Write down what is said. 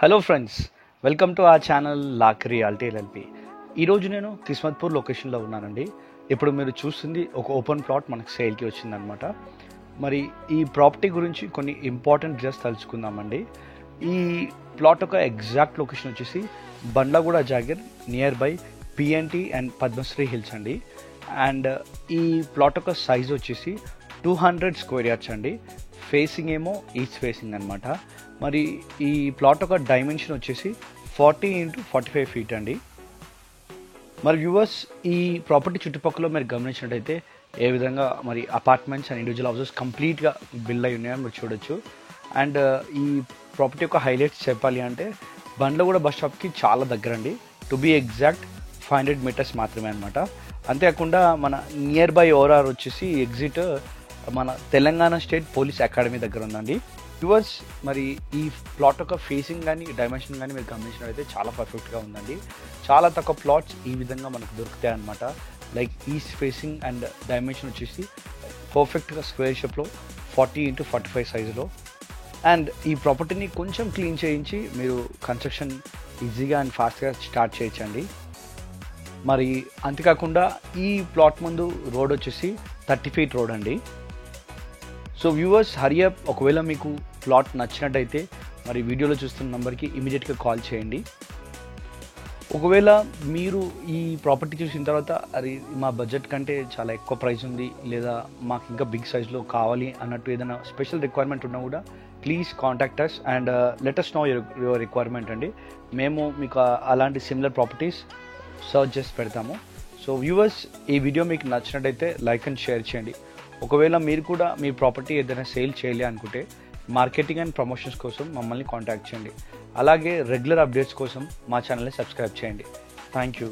Hello friends, welcome to our channel Lock Reality LLP. ఈరోజు నేను కిస్మత్పూర్ లొకేషన్లో ఉన్నానండి. ఇప్పుడు మీరు చూస్తుంది ఒక ఓపెన్ ప్లాట్ మనకు సేల్కి వచ్చిందనమాట. మరి ఈ ప్రాపర్టీ గురించి కొన్ని ఇంపార్టెంట్ డీటెయిల్స్ తెలుసుకుందామండి. ఈ ప్లాట్ యొక్క ఎగ్జాక్ట్ లొకేషన్ వచ్చేసి Bandlaguda Jagir nearby PNT and Padmashri hills అండి. అండ్ ఈ ప్లాట్ యొక్క సైజ్ వచ్చేసి 200 స్క్వేర్ యార్డ్స్ అండి. ఫేసింగ్ ఏమో ఈస్ట్ ఫేసింగ్ అనమాట. మరి ఈ ప్లాట్ యొక్క డైమెన్షన్ వచ్చేసి 40 x 45 ఫీట్ అండి. మరి వ్యూవర్స్, ఈ ప్రాపర్టీ చుట్టుపక్కల మీరు గమనించినట్టయితే ఏ విధంగా మరి అపార్ట్మెంట్స్ అండ్ ఇండివిజువల్ హౌసెస్ కంప్లీట్గా బిల్డ్ అయి ఉన్నాయని మీరు చూడొచ్చు. అండ్ ఈ ప్రాపర్టీ యొక్క హైలైట్స్ చెప్పాలి అంటే బండ్లగూడ బస్ స్టాప్కి చాలా దగ్గర అండి. టు బీ ఎగ్జాక్ట్ 500 మీటర్స్ మాత్రమే అనమాట. అంతేకాకుండా మన నియర్ బై ఓఆర్ఆర్ వచ్చేసి ఎగ్జిట్ మన తెలంగాణ స్టేట్ పోలీస్ అకాడమీ దగ్గర ఉందండి. వ్యూవర్స్, మరి ఈ ప్లాట్ యొక్క ఫేసింగ్ కానీ డైమెన్షన్ కానీ మీరు గమనించినట్లయితే చాలా పర్ఫెక్ట్గా ఉందండి. చాలా తక్కువ ప్లాట్స్ ఈ విధంగా మనకు దొరుకుతాయి అనమాట. Like east facing and dimension వచ్చేసి పర్ఫెక్ట్గా స్క్వేర్ షేప్లో 40 x 45 సైజులో. అండ్ ఈ ప్రాపర్టీని కొంచెం క్లీన్ చేయించి మీరు కన్స్ట్రక్షన్ ఈజీగా అండ్ ఫాస్ట్గా స్టార్ట్ చేయొచ్చండి. మరి అంతేకాకుండా ఈ ప్లాట్ ముందు రోడ్ వచ్చేసి 30 ఫీట్ రోడ్ అండి. సో వ్యూవర్స్, హరియప్, ఒకవేళ మీకు ప్లాట్ నచ్చినట్టయితే మరి వీడియోలో చూస్తున్న నెంబర్కి ఇమీడియట్గా కాల్ చేయండి. ఒకవేళ మీరు ఈ ప్రాపర్టీ చూసిన తర్వాత అది మా బడ్జెట్ కంటే చాలా ఎక్కువ ప్రైస్ ఉంది, లేదా మాకు ఇంకా బిగ్ సైజ్లో కావాలి అన్నట్టు ఏదైనా స్పెషల్ రిక్వైర్మెంట్ ఉన్నా కూడా please contact us and let us know your requirement అండి. మేము మీకు అలాంటి సిమిలర్ ప్రాపర్టీస్ సర్చ్ చేసి పెడతాము. సో వ్యూవర్స్, ఈ వీడియో మీకు నచ్చినట్టయితే లైక్ అండ్ షేర్ చేయండి. ఒకవేళ మీరు కూడా మీ ప్రాపర్టీ ఏదైనా సేల్ చేయాలి అనుకుంటే మార్కెటింగ్ అండ్ ప్రమోషన్స్ కోసం మమ్మల్ని కాంటాక్ట్ చేయండి. అలాగే రెగ్యులర్ అప్డేట్స్ కోసం మా ఛానల్ని సబ్స్క్రైబ్ చేయండి. Thank you.